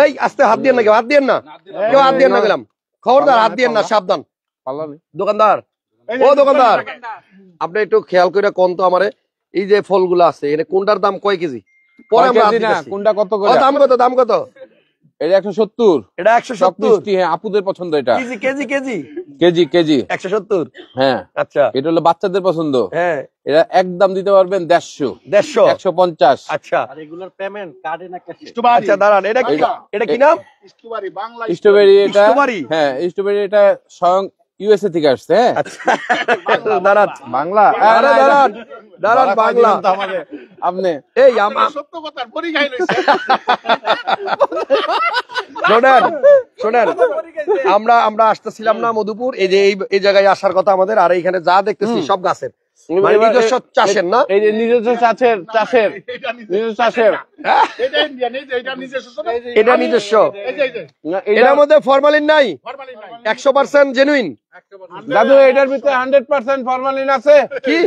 এই আস্তে হাত দিয়ে না, কেউ হাত দিয়ে না, কেউ হাত দিয়ে না গেলাম, খবরদার হাত দিয়ে না, সাবধান। দোকানদার, ও দোকানদার, আপনি একটু খেয়াল করে কোন তো আমারে এই যে ফলগুলো আছে এখানে কোনটার দাম কয় কেজি? পরে আমরা কোনটা কত করে? দাম কত? দাম কত? এটা 170। এটা 170। হ্যাঁ, আপুদের পছন্দ এটা। KG KG KG KG KG 170। হ্যাঁ আচ্ছা, এটা হলো বাচ্চাদের পছন্দ। হ্যাঁ, এটা একদম দিতে পারবেন 150 150। আচ্ছা, আর রেগুলার পেমেন্ট কার্ডে না ক্যাশে? আচ্ছা দাঁড়ান, এটা কি, এটা কি নাম? Strawberry, Bangla strawberry. এটা স্ট্রবেরি, হ্যাঁ স্ট্রবেরি, এটা স্বয়ং ইউএসএ থেকে আসছে। হ্যাঁ আচ্ছা দাঁড়ান, বাংলা। দাঁড়ান দাঁড়ান, বাংলা আপনি এই সত্য কথা বলি গাই লইছে। শোনেন শোনেন, আমরা আসতেছিলাম না মধুপুর, এই যে এই জায়গায় আসার কথা আমাদের, আর এইখানে যা দেখতেছি সব গাছের, মানে নিজস্ব চাষের না, এই যে নিজস্ব চাষের নিজস্ব চাষের। এটা ইন্ডিয়ান, এটা নিজস্ব, এটা নিজস্ব, এই যে এটার মধ্যে ফরমালিন নাই, 100% জেনুইন। দাদু এটার ভিতরে 100% ফরমালিন আছে। কি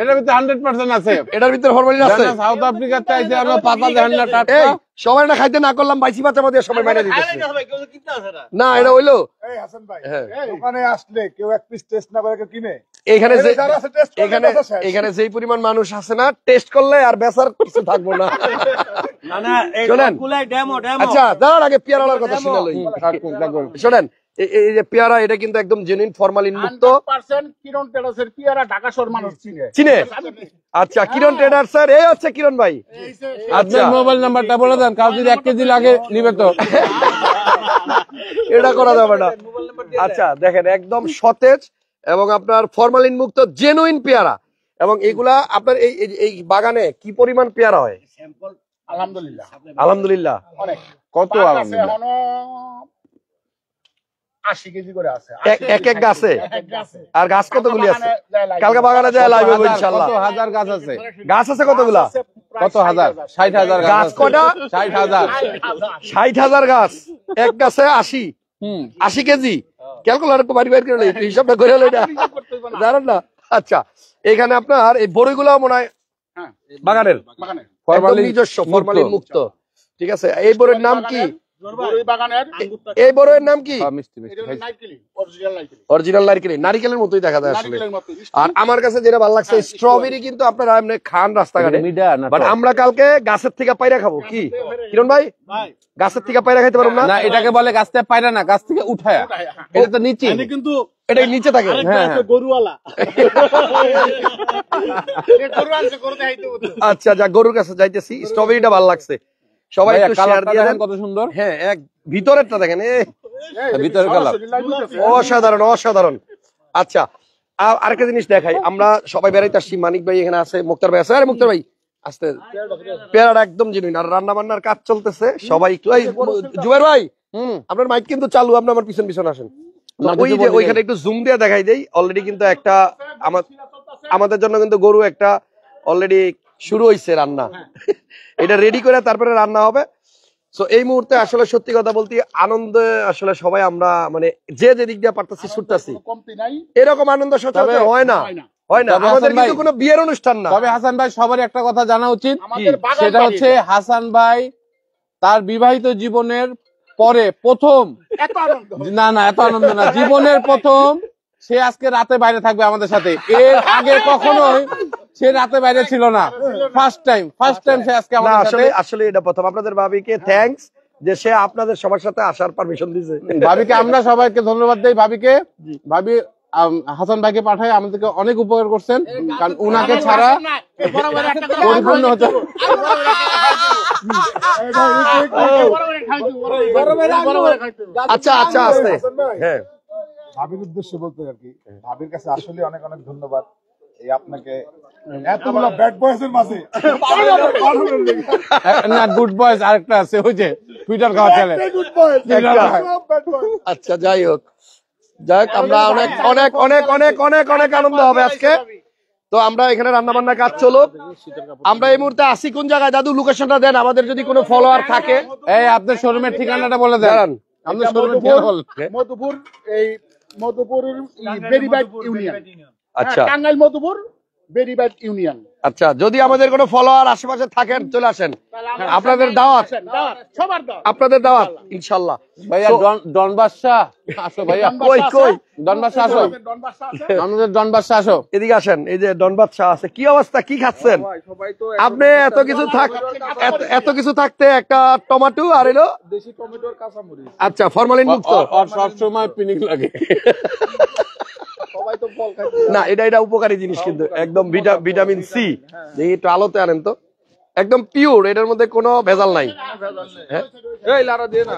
এটার ভিতরে 100% আছে? এটার ভিতরে ফরমালিন আছে? সাউথ আফ্রিকাতে আইছে, আমরা পাতা দেন না টাটকা। এই সবাই না খাইতে না করলাম, বাইসি বাচ্চা মধ্যে সবাই মাইনা দিতেছে না, এটা হইলো। এই হাসান ভাই, দোকানে আসলে কেউ এক পিস টেস্ট না করে কেউ কিনে? এখানে এখানে যেই পরিমাণ মানুষ আছে না, টেস্ট করলে আর বেচার কিছু থাকবো না। শোনেন, আচ্ছা দাঁড়ান, আগে পেয়ারার কথা শুনে লই। শোনেন, এই যে পেয়ারা, এটা কিন্তু একদম জেনুইন ফরমালিন মুক্ত। 100% কিরণ ট্রেডার্সের পেয়ারা ঢাকা শহর মানুষ চিনে। আচ্ছা, কিরণ ট্রেডার স্যার, এই হচ্ছে কিরণ ভাই। আপনার মোবাইল নাম্বারটা বলে দেন, কাউ যদি 1 কেজি লাগে নিবে তো। এটা করা যাবে না। আচ্ছা দেখেন, একদম সতেজ এবং আপনার ফরমালিন মুক্ত জেনুইন পেয়ারা, এবং এগুলা আপনার এই বাগানে কি পরিমাণ পেয়ারা হয়? আলহামদুলিল্লাহ, আলহামদুলিল্লাহ। অনেক। কত? এখনো 80 কেজি করে আছে এক এক গাছে। আর গাছ কতগুলি আছে? কালকে বাগানে যায় লাইভ হবে ইনশাআল্লাহ। কত হাজার গাছ আছে? গাছ আছে কতগুলা? কত হাজার? 60,000 গাছ কয়টা? 60,000। 60,000 গাছ, এক গাছে 80 কেজি। ক্যালকুলেটর বাড়ি বাইর করে হিসাবটা করে হলো এটা, জানেন না? আচ্ছা, এখানে আপনার এই বড়ইগুলো মনে হয় বাগানের নিজস্ব ফরমালিন মুক্ত। ঠিক আছে, এই বড়ইর নাম কি? এই বড়ইয়ের নাম কি? অরিজিনাল নারকেল, নারিকেলের মতোই দেখা যায় আসলে। আর আমার কাছে যেটা ভালো লাগছে, স্ট্রবেরি কিন্তু আপনারা এমনি খান রাস্তাঘাটে, বাট আমরা কালকে গাছের থেকে পায়রা খাবো। কি কিরণ ভাই, গাছের থেকে পায়রা খাইতে পারবো না? এটাকে বলে গাছ থেকে পায়রা না, গাছ থেকে উঠায়া। এটা তো নিচে, কিন্তু এটাই নিচে থাকে। গরুওয়ালা। আচ্ছা, যা গরুর কাছে যাইতেছি। স্ট্রবেরিটা ভালো লাগছে, সবাই একটু শেয়ার দিয়ে দেন। কত সুন্দর। হ্যাঁ, এক ভিতরেরটা দেখেন, ভিতরের কালার অসাধারণ অসাধারণ। আচ্ছা, আরেকটা জিনিস দেখাই, আমরা সবাই বেড়াইতে আসছি, মানিক ভাই এখানে আছে, মুক্তার ভাই আছে। আরে মুক্তার ভাই আসতে, পেয়ারাটা একদম জেনুইন, আর রান্না বান্নার কাজ চলতেছে। সবাই একটু, জুবের ভাই আপনার মাইক কিন্তু চালু, আপনি আমার পিছন পিছন আসেন। ওই যে ওইখানে একটু জুম দিয়ে দেখাই দেই। অলরেডি কিন্তু একটা আমাদের জন্য কিন্তু গরু একটা অলরেডি শুরু হয়েছে রান্না, এটা রেডি করে তারপরে রান্না হবে। সো এই মুহূর্তে আসলে সত্যি কথা বলতে আনন্দে আসলে সবাই আমরা মানে যে দিক দিয়ে পারতেছি ছুটতেছি, এরকম আনন্দ সচরাচর হয় না, হয় না। আমাদের কিন্তু কোনো বিয়ের অনুষ্ঠান না। তবে হাসান ভাই, সবার একটা কথা জানা উচিত, সেটা হচ্ছে হাসান ভাই তার বিবাহিত জীবনের পরে প্রথম, না এত আনন্দ না, জীবনের প্রথম সে আজকে রাতে বাইরে থাকবে আমাদের সাথে। এর আগে কখনোই সে রাতে বাইরে ছিল না, ফার্স্ট টাইম সে আজকে আমাদের সাথে। আসলে এটা প্রথম। আপনাদের ভাবিকে থ্যাঙ্কস যে সে আপনাদের সবার সাথে আসার পারমিশন দিয়েছে। ভাবিকে আমরা সবাইকে ধন্যবাদ দেই। ভাবিকে, ভাবি হাসান ভাইকে পাঠায় আমাদেরকে অনেক উপকার করছেন, কারণ উনাকে ছাড়া পরিপূর্ণ হতো। আচ্ছা আচ্ছা, আসতে হ্যাঁ, ভাবির উদ্দেশ্যে বলতে আর কি, ভাবির কাছে আসলে অনেক অনেক ধন্যবাদ। এই আপনাকে এতগুলো ব্যাড বয়েজের মাঝে না, গুড বয়েজ আরেকটা আছে, ওই যে টুইটার খাওয়া চলে। আচ্ছা, যাই হোক, আমরা অনেক অনেক অনেক অনেক অনেক অনেক আনন্দ হবে আজকে। তো আমরা এখানে রান্না বান্নার কাজ চলুক। আমরা এই মুহূর্তে আসি কোন জায়গায়? দাদু লোকেশনটা দেন, আমাদের যদি কোনো ফলোয়ার থাকে। এই আপনার শোরুমের ঠিকানাটা বলে দেন। আমাদের শোরুমের ঠিকানা মধুপুর, এই মধুপুর বেরিবাইট ইউনিয়ন। আচ্ছা, টাঙ্গাইল মধুপুর বেরিবাদ ইউনিয়ন। আচ্ছা, যদি আমাদের কোনো ফলোয়ার আশেপাশে থাকেন চলে আসেন, আপনাদের দাওয়াত, সবার দাওয়াত, আপনাদের দাওয়াত ইনশাল্লাহ। ভাইয়া ডন বাদশা আসো, ভাইয়া কই কই ডন বাদশা আসো, আমাদের ডন বাদশা আসো, এদিকে আসেন। এই যে ডন বাদশা আছে, কি অবস্থা, কি খাচ্ছেন আপনি? এত কিছু থাকতে একটা টমেটো আর এলো দেশি টমেটোর কাঁচামরিচ। আচ্ছা, ফরমালিন মুক্ত। আর সবসময় পিনিক লাগে। সবাই তো ফল খায় না, এটা উপকারী জিনিস কিন্তু একদম ভিটামিন সি। দেখি একটু আলোতে আনেন তো, একদম পিওর, এটার মধ্যে কোনো ভেজাল নাই। হ্যাঁ, এই লারা দিয়ে না,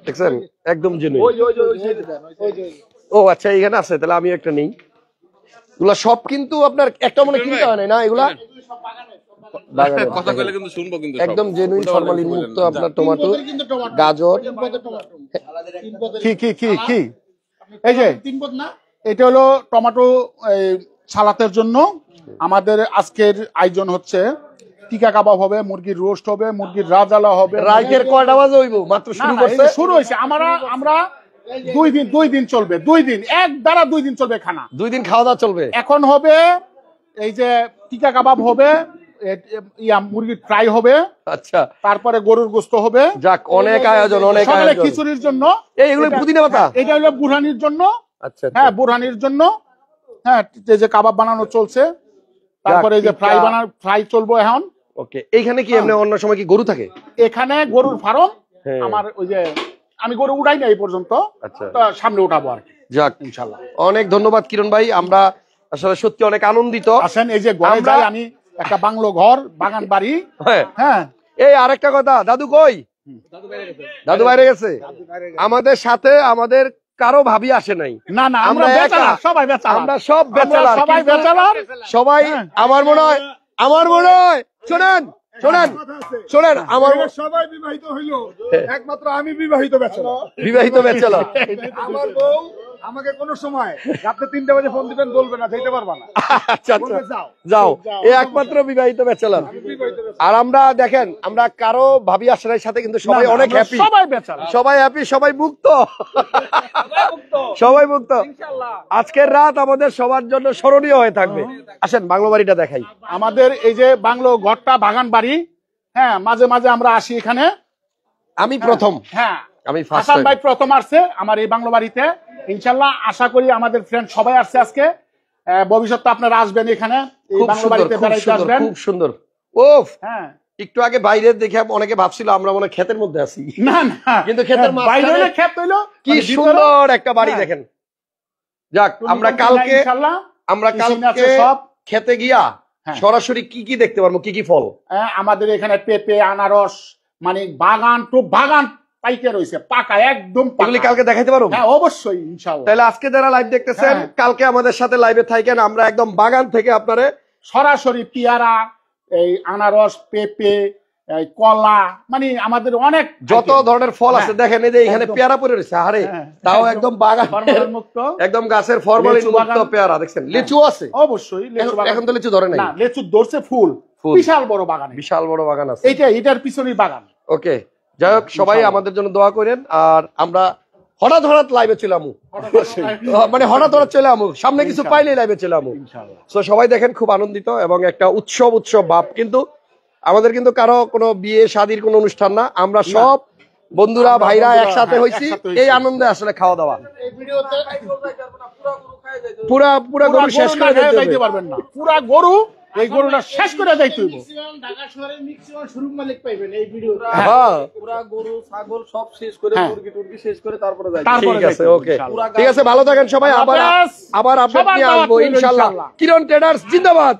দেখছেন একদম জেনুইন। ওই সাইডে দেন, ওই যে ও আচ্ছা, এখানে আছে, তাহলে আমি একটা নেই। এগুলা সব কিন্তু আপনার একটা মনে কিনতে হয় না এগুলা, কথা কইলে কিন্তু শুনবো, কিন্তু একদম জেনুইন ফরমালিন মুক্ত আপনার টমেটো, গাজর। কি কি কি কি এই যে এটা হলো টমেটো সালাতের জন্য। আমাদের আজকের আয়োজন হচ্ছে টিকা কাবাব হবে, মুরগির রোস্ট হবে, মুরগির রাজালা হবে। রাইতের কয়টা বাজে হইব? মাত্র শুরু করছে। শুরু হয়েছে। আমরা 2 দিন চলবে, 2 দিন এক দ্বারা 2 দিন চলবে খানা। 2 দিন খাওয়া দাওয়া চলবে। এখন হবে এই যে টিকা কাবাব হবে, মুরগির ফ্রাই হবে, আচ্ছা, তারপরে গরুর গোস্ত হবে। যাক, অনেক আয়োজন, অনেক সকালে আয়োজন। খিচুড়ির জন্য এগুলো পুদিনা পাতা। এটা হলো বুরহানির জন্য। আচ্ছা, হ্যাঁ, বুরহানির জন্য। হ্যাঁ, এই যে কাবাব বানানো চলছে, তারপরে এই যে ফ্রাই চলবো এখন। ওকে, এইখানে কি এমনি অন্য সময় কি গরু থাকে? এখানে গরুর ফার্ম। হ্যাঁ। আমার ওই যে আমি গরু উড়াই না এই পর্যন্ত, আচ্ছা, তো সামনে উঠাবো আর কি, যাক ইনশাআল্লাহ। অনেক ধন্যবাদ কিরণ ভাই, আমরা আসলে সত্যি অনেক আনন্দিত। আসেন, এই যে ঘরে যাই আমি, একটা বাংলো ঘর, বাগান বাড়ি। হ্যাঁ, হ্যাঁ, এই আরেকটা কথা, দাদু কই? দাদু বাইরে গেছে। আমাদের সাথে আমাদের কারো ভাবি আসে নাই। না না, আমরা আমরা বেচারা, একা। সবাই বেচারা, আমরা সব বেচারার, সবাই কিন্তু বেচারার। সবাই আমার মনে হয় শোনেন আমার সবাই বিবাহিত হইলো, একমাত্র আমি বিবাহিত বেচারা। বিবাহিত বেচারা। আমার বউ আমাকে কোনো সময় রাতে 3টা বাজে ফোন দিবেন, বলবে না যেতে পারবা না। আচ্ছা আচ্ছা, যাও, এ একমাত্র বিবাহিত বেচারা। আর আমরা দেখেন, আমরা কারো ভাবি আসার সাথে কিন্তু সবাই অনেক হ্যাপি, সবাই বেচারা, সবাই হ্যাপি, সবাই মুক্ত, সবাই মুক্ত। আজকের রাত আমাদের সবার জন্য স্মরণীয় হয়ে থাকবে। আসেন বাংলো বাড়িটা দেখাই। আমাদের এই যে বাংলো ঘরটা, বাগান বাড়ি। হ্যাঁ, মাঝে মাঝে আমরা আসি এখানে। আমি প্রথম, হ্যাঁ, আমি ফার্স্ট হাসান ভাই প্রথম আসছে আমার এই বাংলো বাড়িতে। ইনশাল্লাহ আশা করি আমাদের ফ্রেন্ড সবাই আসছে আজকে। ভবিষ্যতে আপনারা আসবেন এখানে, এই খুব বাংলো সুন্দর, বাড়িতে খুব বেড়াইতে সুন্দর, আসবেন। খুব সুন্দর। ওফ, হ্যাঁ, একটু আগে বাইরে দেখে অনেকে ভাবছিল আমরা মনে হয় ক্ষেতের মধ্যে আছি, না না, কিন্তু ক্ষেতের বাইরে মাঝখানে হইলে ক্ষেত হইলো, কি মানে ভিতরে সুন্দর একটা বাড়ি। হ্যাঁ। দেখেন, যাক আমরা ইনশাল্লাহ কালকে সব খেতে গিয়া হ্যাঁ। সরাসরি কি কি দেখতে পারবো, কি কি ফল? আমাদের এখানে পেঁপে, আনারস, মানে বাগান তো বাগান পাইকে রয়েছে, পাকা, একদম পাকা। এগুলি কালকে দেখাইতে পারবো? হ্যাঁ, অবশ্যই ইনশাআল্লাহ। তাহলে আজকে যারা লাইভ দেখতেছেন, হ্যাঁ। কালকে আমাদের সাথে লাইভে থাকেন, আমরা একদম বাগান থেকে আপনারে সরাসরি পেয়ারা, এই আনারস, পেঁপে, এই কলা, মানে আমাদের অনেক যত item। ধরনের ফল আছে হ্যাঁ। দেখেন, এই যে এখানে একদম। পেয়ারা পড়ে রয়েছে, আরে হ্যাঁ। তাও একদম বাগান ফরমালিন মুক্ত, একদম গাছের ফরমালিন লিচু মুক্ত বাগান। পেয়ারা। দেখছেন লিচু আছে, অবশ্যই লিচু বাগান। এখন তো লিচু ধরে নাই, না, লিচু ধরছে ফুল, ফুল। বিশাল বড় বাগান, বিশাল বড় বাগান আছে। এটার পিছনেই বাগান। ওকে, যাই হোক সবাই আমাদের জন্য দোয়া করেন। আর আমরা হঠাৎ লাইভে ছিলাম, মানে হঠাৎ চলে আমু, সামনে কিছু পাইলেই লাইভে চলে আমু। তো সবাই দেখেন খুব আনন্দিত এবং একটা উৎসব ভাব। কিন্তু আমাদের কিন্তু কারো কোনো বিয়ে শাদীর কোনো অনুষ্ঠান না, আমরা সব বন্ধুরা ভাইরা একসাথে হইছি, এই আনন্দে আসলে খাওয়া দাওয়া। পুরা গরু শেষ করে যাইতে পারবেন না, পুরা গরু, এই গরুটা শেষ করে যাইতে হইব। ঢাকা শহরের ম্যাক্সিমাম শোরুম মালিক পাইবেন এই ভিডিওতে। হ্যাঁ, পুরা গরু ছাগল সব শেষ করে, হ্যাঁ। মুরগি টুরগি শেষ করে তারপরে যাই। ঠিক আছে, ওকে, ঠিক আছে, ভালো থাকেন সবাই। আবার আপডেট নিয়ে আসবো ইনশাল্লাহ। কিরণ ট্রেডার্স জিন্দাবাদ।